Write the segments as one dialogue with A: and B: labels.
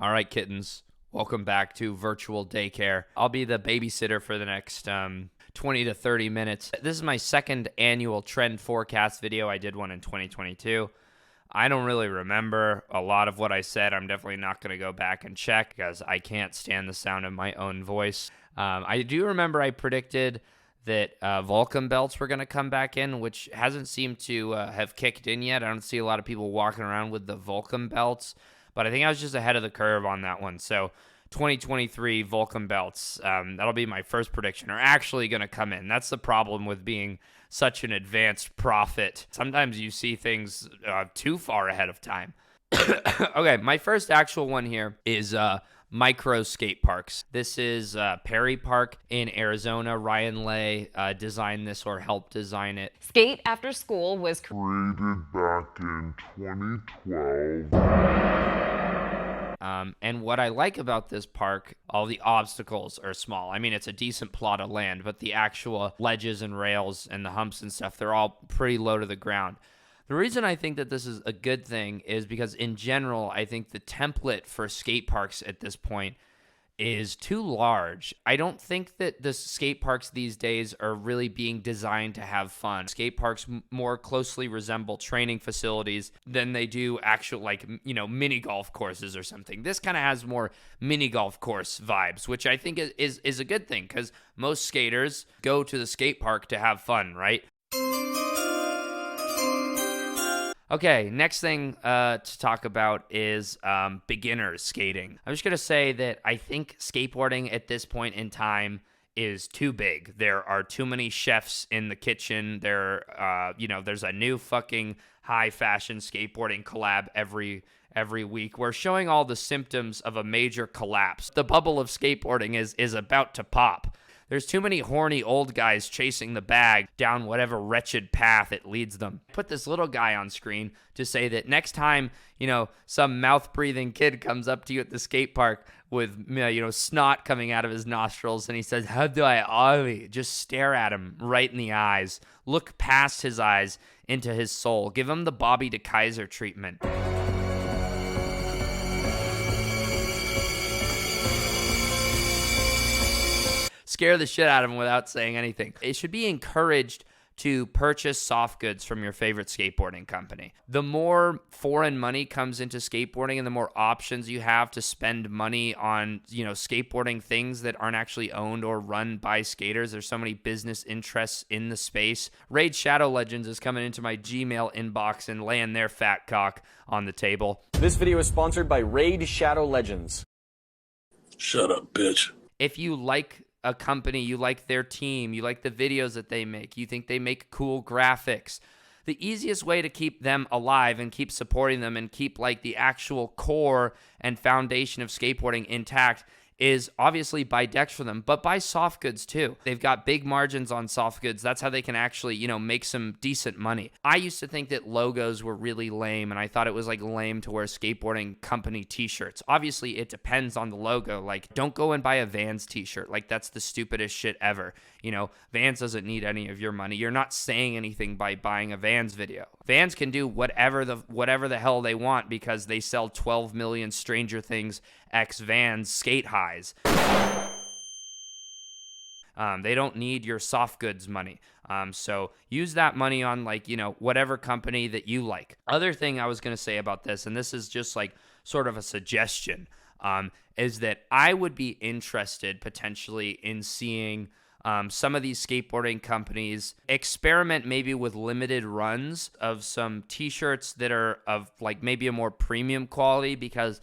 A: All right, kittens, welcome back to virtual daycare. I'll be the babysitter for the next 20 to 30 minutes. This is my second annual trend forecast video. I did one in 2022. I don't really remember a lot of what I said. I'm definitely not going to go back and check because I can't stand the sound of my own voice. I do remember I predicted that Vulcan belts were going to come back in, which hasn't seemed to have kicked in yet. I don't see a lot of people walking around with the Vulcan belts, but I think I was just ahead of the curve on that one. So 2023 Vulcan belts, that'll be my first prediction, are actually going to come in. That's the problem with being such an advanced prophet. Sometimes you see things too far ahead of time. Okay, my first actual one here is micro skate parks. This is Perry Park in Arizona. Ryan Lay designed this or helped design it.
B: Skate After School was
C: created back in 2012.
A: And what I like about this park, all the obstacles are small. I mean, it's a decent plot of land, but the actual ledges and rails and the humps and stuff, they're all pretty low to the ground. The reason I think that this is a good thing is because in general, I think the template for skate parks at this point is too large. I don't think that the skate parks these days are really being designed to have fun. Skate parks more closely resemble training facilities than they do actual, mini golf courses or something. This kind of has more mini golf course vibes, which I think is a good thing because most skaters go to the skate park to have fun, right? Okay, next thing to talk about is beginner skating. I'm just going to say that I think skateboarding at this point in time is too big. There are too many chefs in the kitchen. There's a new fucking high fashion skateboarding collab every week. We're showing all the symptoms of a major collapse. The bubble of skateboarding is about to pop. There's too many horny old guys chasing the bag down whatever wretched path it leads them. Put this little guy on screen to say that next time, some mouth-breathing kid comes up to you at the skate park with, snot coming out of his nostrils and he says, "How do I ollie?" Just stare at him right in the eyes. Look past his eyes into his soul. Give him the Bobby DeKaiser treatment. Scare the shit out of them without saying anything. It should be encouraged to purchase soft goods from your favorite skateboarding company. The more foreign money comes into skateboarding and the more options you have to spend money on, skateboarding things that aren't actually owned or run by skaters. There's so many business interests in the space. Raid Shadow Legends is coming into my Gmail inbox and laying their fat cock on the table.
D: This video is sponsored by Raid Shadow Legends.
E: Shut up, bitch.
A: If you like a company, you like their team, you like the videos that they make, you think they make cool graphics, the easiest way to keep them alive and keep supporting them and keep the actual core and foundation of skateboarding intact is obviously buy decks for them, but buy soft goods too. They've got big margins on soft goods. That's how they can actually, make some decent money. I used to think that logos were really lame, and I thought it was lame to wear skateboarding company t-shirts. Obviously, it depends on the logo. Don't go and buy a Vans t-shirt. That's the stupidest shit ever. Vans doesn't need any of your money. You're not saying anything by buying a Vans video. Vans can do whatever the hell they want because they sell 12 million Stranger Things X Vans skate highs. They don't need your soft goods money. So use that money on whatever company that you like. Other thing I was going to say about this, and this is just sort of a suggestion, is that I would be interested potentially in seeing some of these skateboarding companies experiment maybe with limited runs of some t-shirts that are of maybe a more premium quality, because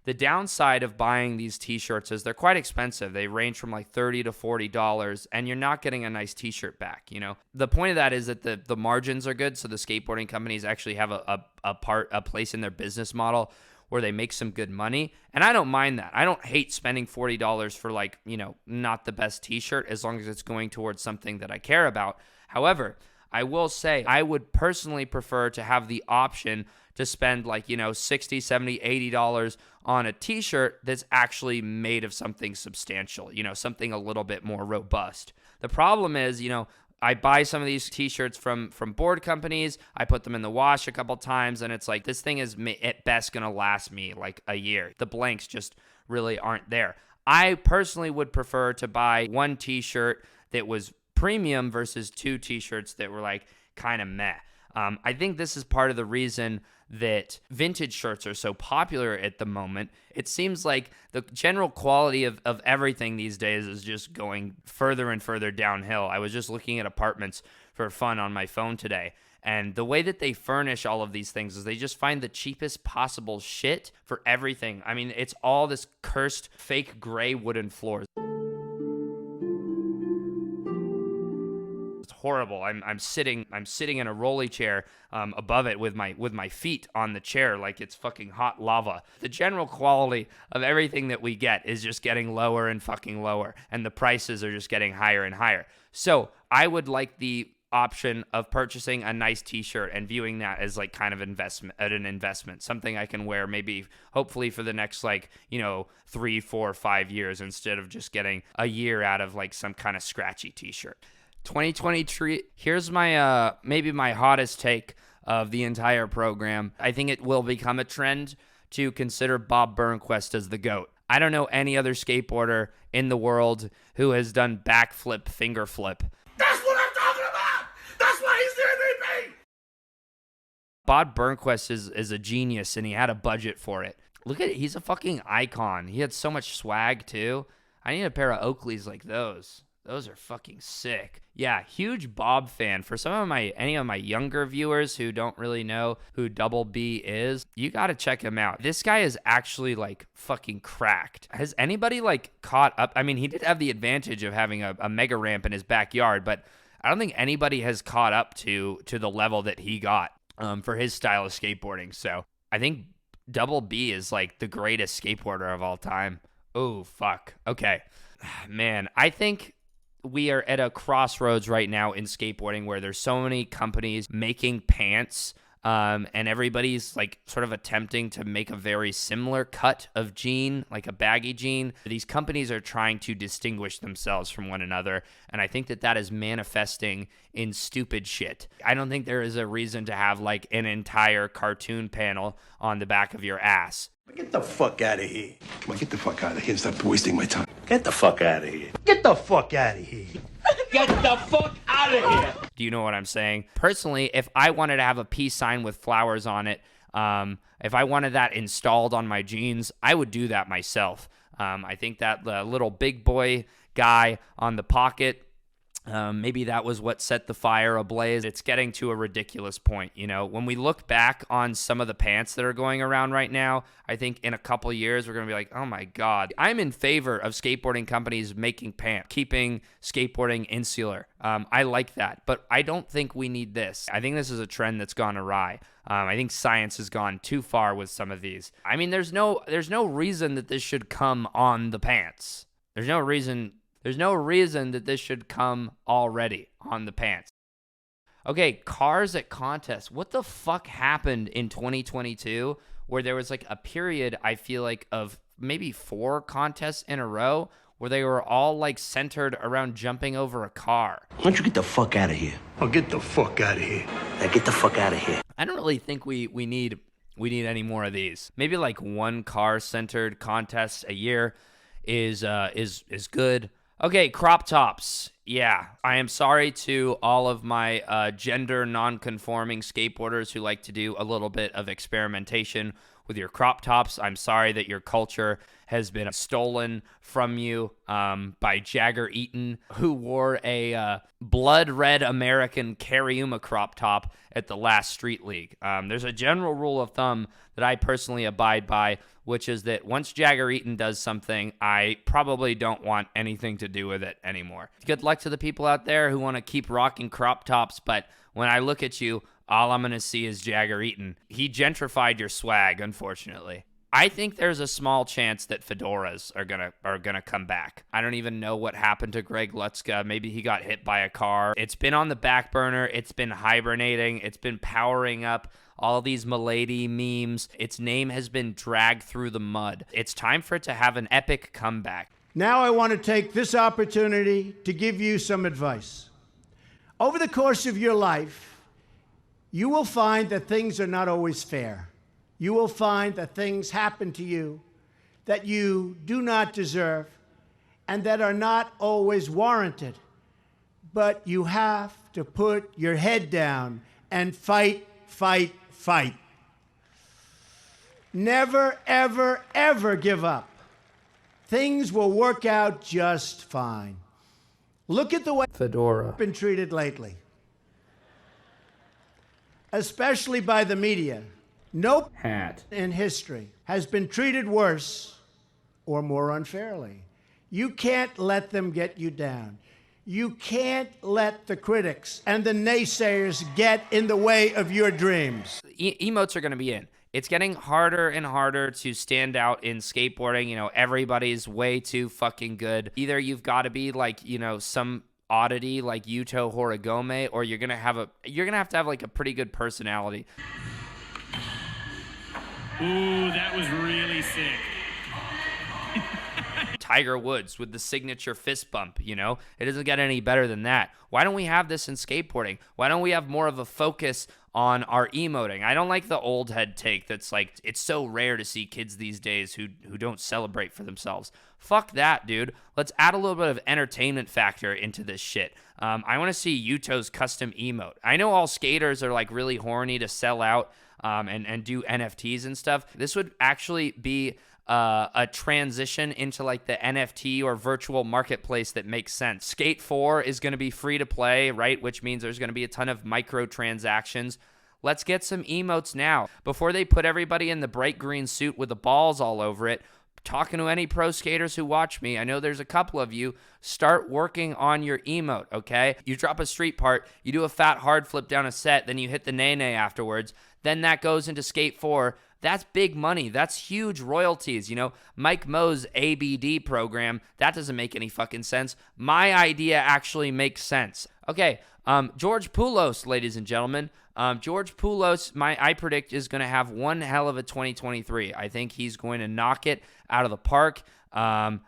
A: the downside of buying these t-shirts is they're quite expensive. They range from $30 to $40, and you're not getting a nice t-shirt back. The point of that is that the margins are good, so the skateboarding companies actually have a place in their business model where they make some good money, and I don't mind that. I don't hate spending $40 for not the best t-shirt as long as it's going towards something that I care about. However, I will say I would personally prefer to have the option to spend $60, $70, $80 on a t-shirt that's actually made of something substantial, something a little bit more robust. The problem is, I buy some of these t-shirts from board companies. I put them in the wash a couple times, and it's like, this thing is at best going to last me like a year. The blanks just really aren't there. I personally would prefer to buy one t-shirt that was premium versus two t-shirts that were like kind of meh. I think this is part of the reason that vintage shirts are so popular at the moment. It seems like the general quality of everything these days is just going further and further downhill. I was just looking at apartments for fun on my phone today, and the way that they furnish all of these things is they just find the cheapest possible shit for everything. I mean, it's all this cursed fake gray wooden floors. Horrible. I'm sitting in a rolly chair above it with my feet on the chair like it's fucking hot lava. The general quality of everything that we get is just getting lower and fucking lower, and the prices are just getting higher and higher. So I would like the option of purchasing a nice t-shirt and viewing that as like kind of an investment, something I can wear maybe hopefully for the next 3, 4, 5 years instead of just getting a year out of like some kind of scratchy t-shirt. 2023, here's my maybe my hottest take of the entire program. I think it will become a trend to consider Bob Burnquist as the GOAT. I don't know any other skateboarder in the world who has done backflip, finger flip.
E: That's what I'm talking about! That's why he's the MVP!
A: Bob Burnquist is a genius, and he had a budget for it. Look at it. He's a fucking icon. He had so much swag, too. I need a pair of Oakleys like those. Those are fucking sick. Yeah, huge Bob fan. For any of my younger viewers who don't really know who Double B is, you got to check him out. This guy is actually like fucking cracked. Has anybody like caught up? I mean, he did have the advantage of having a mega ramp in his backyard, but I don't think anybody has caught up to the level that he got for his style of skateboarding. So I think Double B is like the greatest skateboarder of all time. Oh, fuck. Okay. Man, I think we are at a crossroads right now in skateboarding where there's so many companies making pants and everybody's like sort of attempting to make a very similar cut of jean, like a baggy jean. These companies are trying to distinguish themselves from one another, and I think that is manifesting in stupid shit. I don't think there is a reason to have like an entire cartoon panel on the back of your ass.
E: Get the fuck out of here.
B: Come on, get the fuck out of here and stop wasting my time.
E: Get the fuck out of here.
F: Get the fuck out of here.
E: Get the fuck out of here.
A: Do you know what I'm saying? Personally, if I wanted to have a peace sign with flowers on it, if I wanted that installed on my jeans, I would do that myself. I think that the little big boy guy on the pocket, maybe that was what set the fire ablaze. It's getting to a ridiculous point, you know. When we look back on some of the pants that are going around right now, I think in a couple years we're going to be like, oh my God. I'm in favor of skateboarding companies making pants, keeping skateboarding insular. I like that, but I don't think we need this. I think this is a trend that's gone awry. I think science has gone too far with some of these. I mean, there's no reason that this should come on the pants. There's no reason that this should come already on the pants. Okay, cars at contests. What the fuck happened in 2022 where there was like a period, I feel like, of maybe 4 contests in a row where they were all like centered around jumping over a car?
F: Why don't you get the fuck out of here?
B: Oh, get the fuck out of here.
F: Now get the fuck out of here.
A: I don't really think we need any more of these. Maybe like one car-centered contest a year is good. Okay, crop tops. Yeah, I am sorry to all of my gender non-conforming skateboarders who like to do a little bit of experimentation with your crop tops. I'm sorry that your culture has been stolen from you by Jagger Eaton, who wore a blood red American Cariuma crop top at the last Street League. There's a general rule of thumb that I personally abide by, which is that once Jagger Eaton does something, I probably don't want anything to do with it anymore. Good luck to the people out there who want to keep rocking crop tops, but when I look at you, all I'm going to see is Jagger Eaton. He gentrified your swag, unfortunately. I think there's a small chance that fedoras are gonna come back. I don't even know what happened to Greg Lutzka. Maybe he got hit by a car. It's been on the back burner. It's been hibernating. It's been powering up all these Milady memes. Its name has been dragged through the mud. It's time for it to have an epic comeback.
G: Now I want to take this opportunity to give you some advice. Over the course of your life, you will find that things are not always fair. You will find that things happen to you that you do not deserve and that are not always warranted. But you have to put your head down and fight, fight, fight. Never, ever, ever give up. Things will work out just fine. Look at the way
A: Fedora.
G: I've been treated lately, especially by the media. No
A: Hat.
G: in history has been treated worse or more unfairly. You can't let them get you down. You can't let the critics and the naysayers get in the way of your dreams.
A: Emotes are going to be in. It's getting harder and harder to stand out in skateboarding. You know, everybody's way too fucking good. Either you've got to be like, you know, some oddity like Yuto Horigome, or you're going to have to have like a pretty good personality.
H: Ooh, that was really sick.
A: Tiger Woods with the signature fist bump, you know? It doesn't get any better than that. Why don't we have this in skateboarding? Why don't we have more of a focus on our emoting? I don't like the old head take that's like, it's so rare to see kids these days who don't celebrate for themselves. Fuck that, dude. Let's add a little bit of entertainment factor into this shit. I want to see Yuto's custom emote. I know all skaters are like really horny to sell out and do NFTs and stuff. This would actually be a transition into like the NFT or virtual marketplace that makes sense. Skate 4 is going to be free to play, right? Which means there's going to be a ton of microtransactions. Let's get some emotes now before they put everybody in the bright green suit with the balls all over it. Talking to any pro skaters who watch me, I know there's a couple of you, start working on your emote, okay? You drop a street part, you do a fat hard flip down a set, then you hit the nay-nay afterwards, then that goes into Skate 4. That's big money. That's huge royalties. You know, Mike Moe's ABD program, that doesn't make any fucking sense. My idea actually makes sense. Okay, George Poulos, ladies and gentlemen. George Poulos, I predict, is going to have one hell of a 2023. I think he's going to knock it out of the park.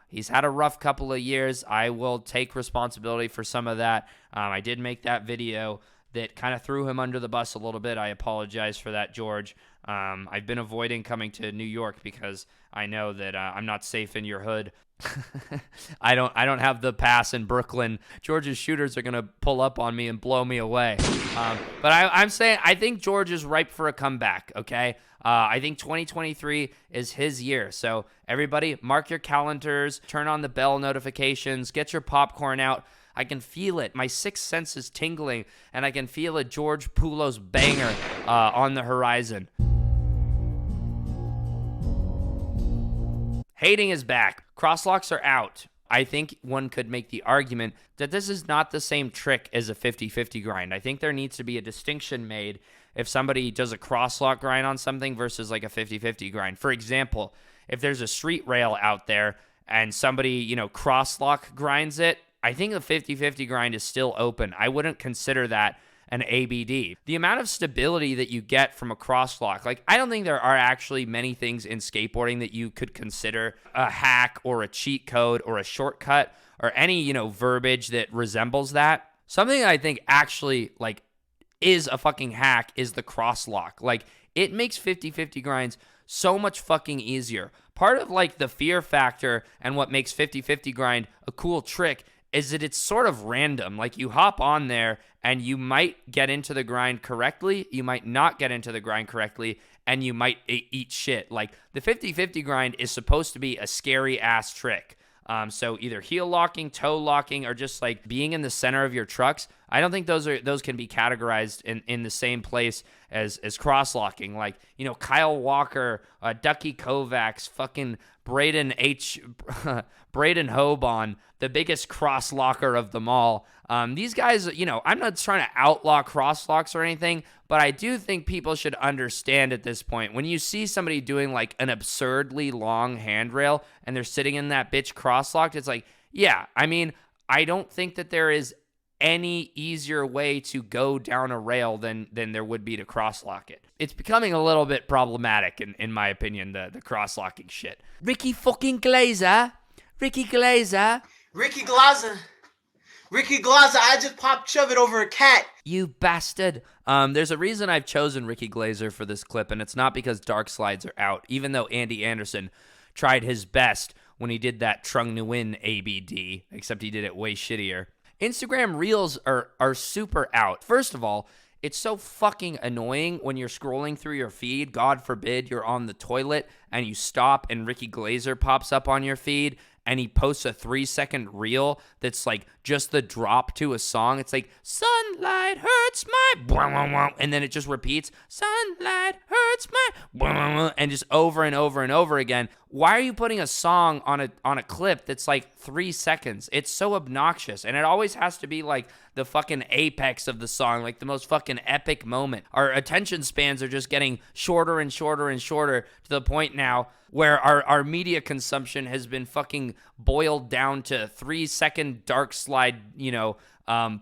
A: He's had a rough couple of years. I will take responsibility for some of that. I did make that video that kind of threw him under the bus a little bit. I apologize for that, George. I've been avoiding coming to New York because I know that I'm not safe in your hood. I don't have the pass in Brooklyn. George's shooters are gonna pull up on me and blow me away. But I'm saying I think George is ripe for a comeback. Okay, I think 2023 is his year. So everybody, mark your calendars, turn on the bell notifications, get your popcorn out. I can feel it. My sixth sense is tingling, and I can feel a George Poulos banger on the horizon. Hating is back. Crosslocks are out. I think one could make the argument that this is not the same trick as a 50-50 grind. I think there needs to be a distinction made if somebody does a crosslock grind on something versus like a 50-50 grind. For example, if there's a street rail out there and somebody, you know, crosslock grinds it, I think the 50-50 grind is still open. I wouldn't consider that an ABD. The amount of stability that you get from a crosslock, like I don't think there are actually many things in skateboarding that you could consider a hack or a cheat code or a shortcut or any, you know, verbiage that resembles that. Something that I think actually like is a fucking hack is the crosslock. Like it makes 50-50 grinds so much fucking easier. Part of like the fear factor and what makes 50-50 grind a cool trick is that it's sort of random. Like you hop on there and you might get into the grind correctly, you might not get into the grind correctly, and you might eat shit. Like the 50-50 grind is supposed to be a scary ass trick. So either heel locking, toe locking, or just like being in the center of your trucks. I don't think those can be categorized in the same place as cross locking. Like, you know, Kyle Walker, Ducky Kovacs, fucking Braden Hoban, the biggest cross locker of them all. These guys, you know, I'm not trying to outlaw cross locks or anything, but I do think people should understand at this point, when you see somebody doing like an absurdly long handrail and they're sitting in that bitch cross-locked, it's like, yeah, I mean, I don't think that there is any easier way to go down a rail than there would be to cross-lock it. It's becoming a little bit problematic, in my opinion, the cross-locking shit. Ricky fucking Glazer. Ricky Glazer.
I: Ricky Glazer. Ricky Glaza, I just popped shove it over a cat.
A: You bastard. There's a reason I've chosen Ricky Glazer for this clip, and it's not because dark slides are out, even though Andy Anderson tried his best when he did that Trung Nguyen ABD, except he did it way shittier. Instagram Reels are super out. First of all, it's so fucking annoying when you're scrolling through your feed. God forbid you're on the toilet and you stop and Ricky Glazer pops up on your feed and he posts a 3-second reel that's like just the drop to a song. It's like, sunlight hurts my, and then it just repeats, sunlight hurts my, and just over and over and over again. Why are you putting a song on a clip that's like 3 seconds? It's so obnoxious, and it always has to be like the fucking apex of the song, like the most fucking epic moment. Our attention spans are just getting shorter and shorter and shorter to the point now where our media consumption has been fucking boiled down to 3-second dark slide,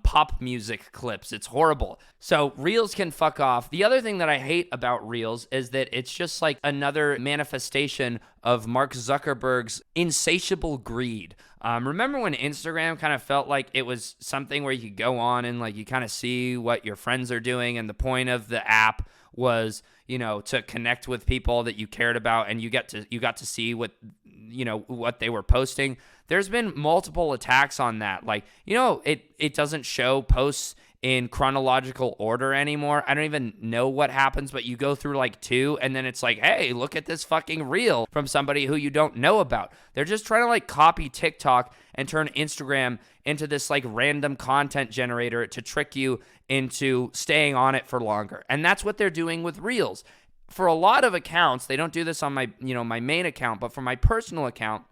A: pop music clips. It's horrible. So Reels can fuck off. The other thing that I hate about Reels is that it's just like another manifestation of Mark Zuckerberg's insatiable greed. Remember when Instagram kind of felt like it was something where you could go on and like you kind of see what your friends are doing, and the point of the app was, to connect with people that you cared about, and you got to see what they were posting. There's been multiple attacks on that. Like, it doesn't show posts in chronological order anymore. I don't even know what happens, but you go through like 2 and then it's like, hey, look at this fucking reel from somebody who you don't know about. They're just trying to like copy TikTok and turn Instagram into this like random content generator to trick you into staying on it for longer. And that's what they're doing with Reels. For a lot of accounts, they don't do this on my, my main account, but for my personal account,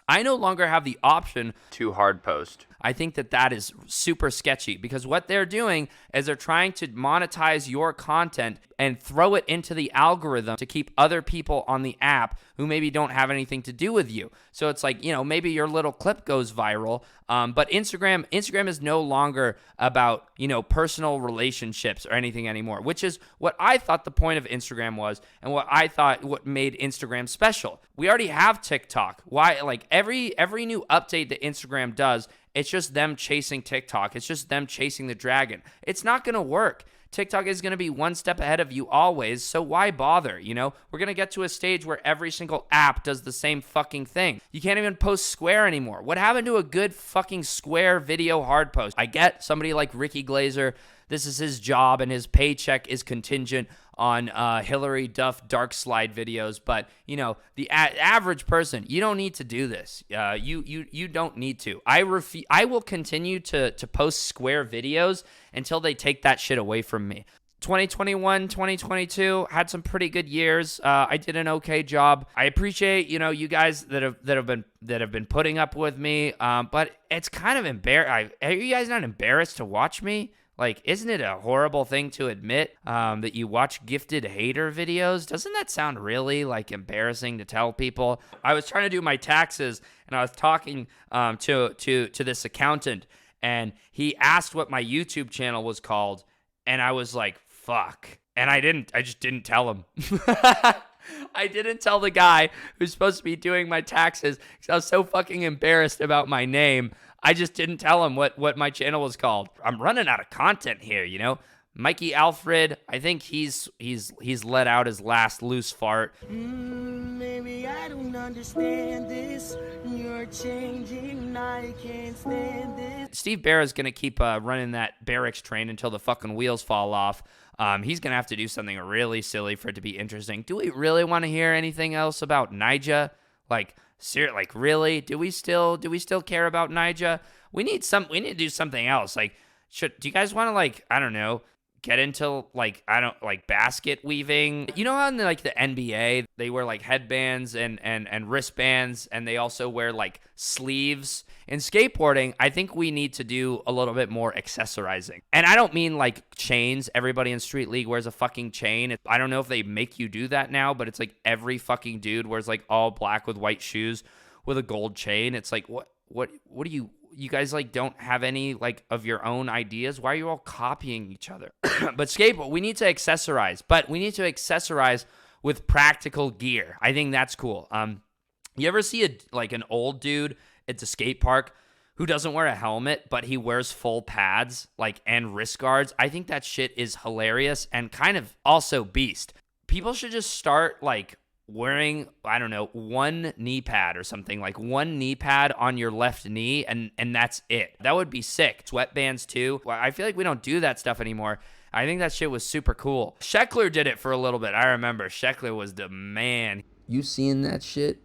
A: I no longer have the option to hard post. I think that is super sketchy, because what they're doing is they're trying to monetize your content and throw it into the algorithm to keep other people on the app who maybe don't have anything to do with you. So it's like, maybe your little clip goes viral, but Instagram is no longer about, personal relationships or anything anymore, which is what I thought the point of Instagram was, and what made Instagram special. We already have TikTok. Why? Like every new update that Instagram does, it's just them chasing TikTok. It's just them chasing the dragon. It's not going to work. TikTok is going to be one step ahead of you always, so why bother, We're going to get to a stage where every single app does the same fucking thing. You can't even post Square anymore. What happened to a good fucking Square video hard post? I get somebody like Ricky Glazer, this is his job and his paycheck is contingent on Hillary Duff dark slide videos, but the average person, you don't need to do this. You don't need to. I will continue to post Square videos until they take that shit away from me. 2021, 2022 had some pretty good years. I did an okay job. I appreciate you guys that have been putting up with me. But it's kind of embarrassing. Are you guys not embarrassed to watch me? Like, isn't it a horrible thing to admit that you watch gifted hater videos? Doesn't that sound really like embarrassing to tell people? I was trying to do my taxes and I was talking to this accountant, and he asked what my YouTube channel was called, and I was like, fuck. And I just didn't tell him. I didn't tell the guy who's supposed to be doing my taxes because I was so fucking embarrassed about my name. I just didn't tell him what my channel was called. I'm running out of content here, Mikey Alfred, I think he's let out his last loose fart.
J: Maybe I don't understand this. You're changing, I can't stand this.
A: Steve Barra's going to keep running that barracks train until the fucking wheels fall off. He's going to have to do something really silly for it to be interesting. Do we really want to hear anything else about Nyjah? Really? Do we still care about Nyjah? We need to do something else. Do you guys want to get into basket weaving? You know how in the NBA they wear headbands and wristbands, and they also wear sleeves? In skateboarding, I think we need to do a little bit more accessorizing. And I don't mean chains. Everybody in Street League wears a fucking chain. I don't know if they make you do that now, but it's every fucking dude wears all black with white shoes with a gold chain. It's what do you guys don't have any of your own ideas? Why are you all copying each other? But skateboard, we need to accessorize, but we need to accessorize with practical gear. I think that's cool. You ever see an old dude at the skate park who doesn't wear a helmet, but he wears full pads, like, and wrist guards. I think that shit is hilarious and kind of also beast. People should just start, like, wearing, I don't know, one knee pad or something, like one knee pad on your left knee, and that's it. That would be sick. Sweatbands too. Well, I feel like we don't do that stuff anymore. I think that shit was super cool. Scheckler did it for a little bit. I remember Scheckler was the man.
K: You seeing that shit?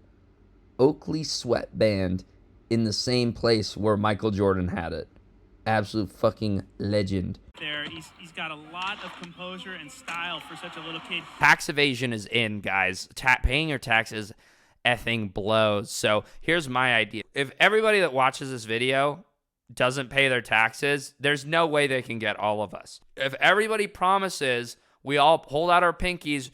K: Oakley sweatband in the same place where Michael Jordan had it. Absolute fucking legend.
H: There, he's got a lot of composure and style for such a little kid.
A: Tax evasion is in, guys. Paying your taxes effing blows. So here's my idea. If everybody that watches this video doesn't pay their taxes, there's no way they can get all of us. If everybody promises, we all hold out our pinkies,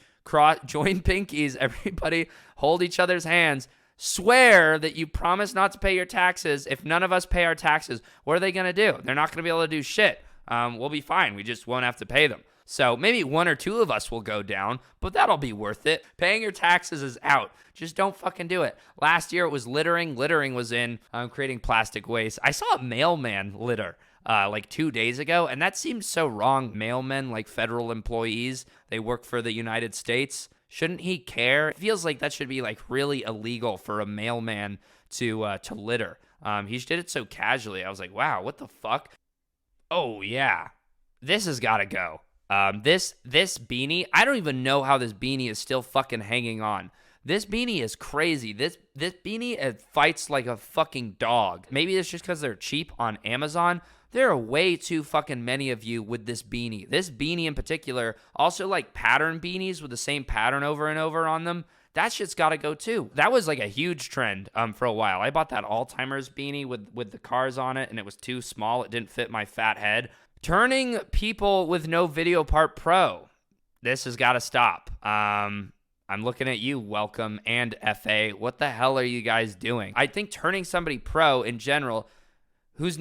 A: join pinkies, everybody hold each other's hands, swear that you promise not to pay your taxes. If none of us pay our taxes, what are they going to do? They're not going to be able to do shit. We'll be fine. We just won't have to pay them. So maybe one or two of us will go down, but that'll be worth it. Paying your taxes is out. Just don't fucking do it. Last year it was littering. Littering was in creating plastic waste. I saw a mailman litter like 2 days ago, and that seems so wrong. Mailmen, like federal employees, they work for the United States. Shouldn't he care? It feels like that should be like really illegal for a mailman to litter. He did it so casually. I was like, wow, what the fuck? Oh yeah, this has got to go. This beanie, I don't even know how this beanie is still fucking hanging on. This beanie is crazy. This beanie, it fights like a fucking dog. Maybe it's just because they're cheap on Amazon. There are way too fucking many of you with this beanie. This beanie in particular, also like pattern beanies with the same pattern over and over on them. That shit's got to go too. That was like a huge trend for a while. I bought that Alzheimer's beanie with the cars on it, and it was too small. It didn't fit my fat head. Turning people with no video part pro. This has got to stop. I'm looking at you, Welcome and FA. What the hell are you guys doing? I think turning somebody pro in general, whose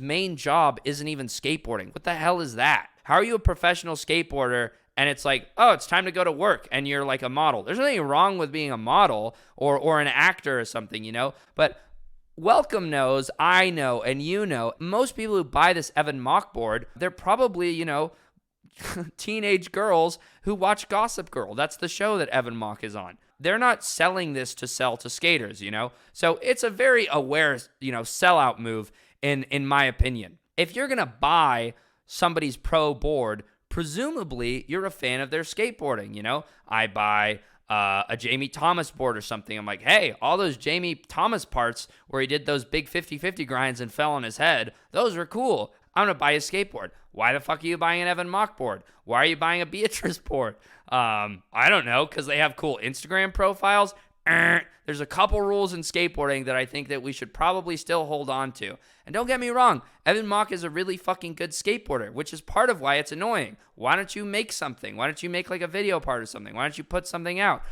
A: main job isn't even skateboarding. What the hell is that? How are you a professional skateboarder and it's like, oh, it's time to go to work and you're like a model? There's nothing wrong with being a model or an actor or something, you know? But Welcome knows, I know, and you know, most people who buy this Evan Mock board, they're probably, you know, teenage girls who watch Gossip Girl. That's the show that Evan Mock is on. They're not selling this to sell to skaters, you know? So it's a very aware, you know, sellout move in my opinion. If you're going to buy somebody's pro board, presumably you're a fan of their skateboarding, you know? I buy a Jamie Thomas board or something. I'm like, hey, all those Jamie Thomas parts where he did those big 50-50 grinds and fell on his head, those were cool. I'm going to buy a skateboard. Why the fuck are you buying an Evan Mock board? Why are you buying a Beatrice board? I don't know, because they have cool Instagram profiles. There's a couple rules in skateboarding that I think that we should probably still hold on to. And don't get me wrong, Evan Mock is a really fucking good skateboarder, which is part of why it's annoying. Why don't you make something? Why don't you make like a video part or something? Why don't you put something out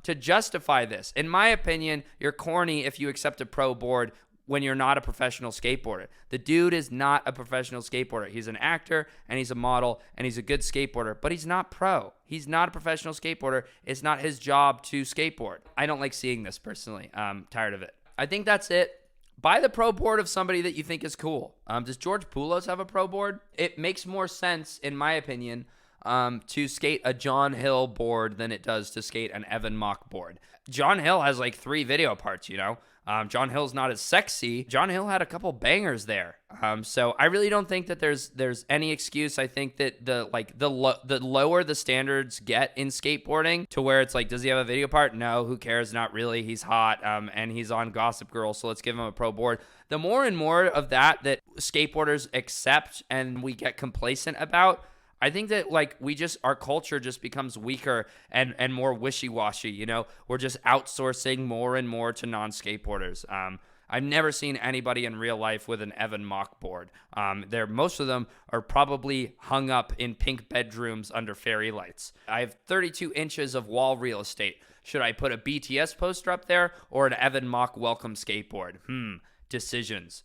A: to justify this? In my opinion, you're corny if you accept a pro board when you're not a professional skateboarder. The dude is not a professional skateboarder. He's an actor, and he's a model, and he's a good skateboarder, but he's not pro. He's not a professional skateboarder. It's not his job to skateboard. I don't like seeing this personally. I'm tired of it. I think that's it. Buy the pro board of somebody that you think is cool. Does George Poulos have a pro board? It makes more sense, in my opinion, to skate a John Hill board than it does to skate an Evan Mock board. John Hill has like 3 video parts, you know? John Hill's not as sexy. John Hill had a couple bangers there. So I really don't think that there's any excuse. I think that the lower the standards get in skateboarding to where it's like, does he have a video part? No, who cares? Not really. He's hot. And he's on Gossip Girl, so let's give him a pro board. The more and more of that skateboarders accept and we get complacent about, I think that like our culture just becomes weaker and more wishy-washy, you know? We're just outsourcing more and more to non-skateboarders. I've never seen anybody in real life with an Evan Mock board. Most of them are probably hung up in pink bedrooms under fairy lights. I have 32 inches of wall real estate. Should I put a BTS poster up there or an Evan Mock welcome skateboard? Decisions.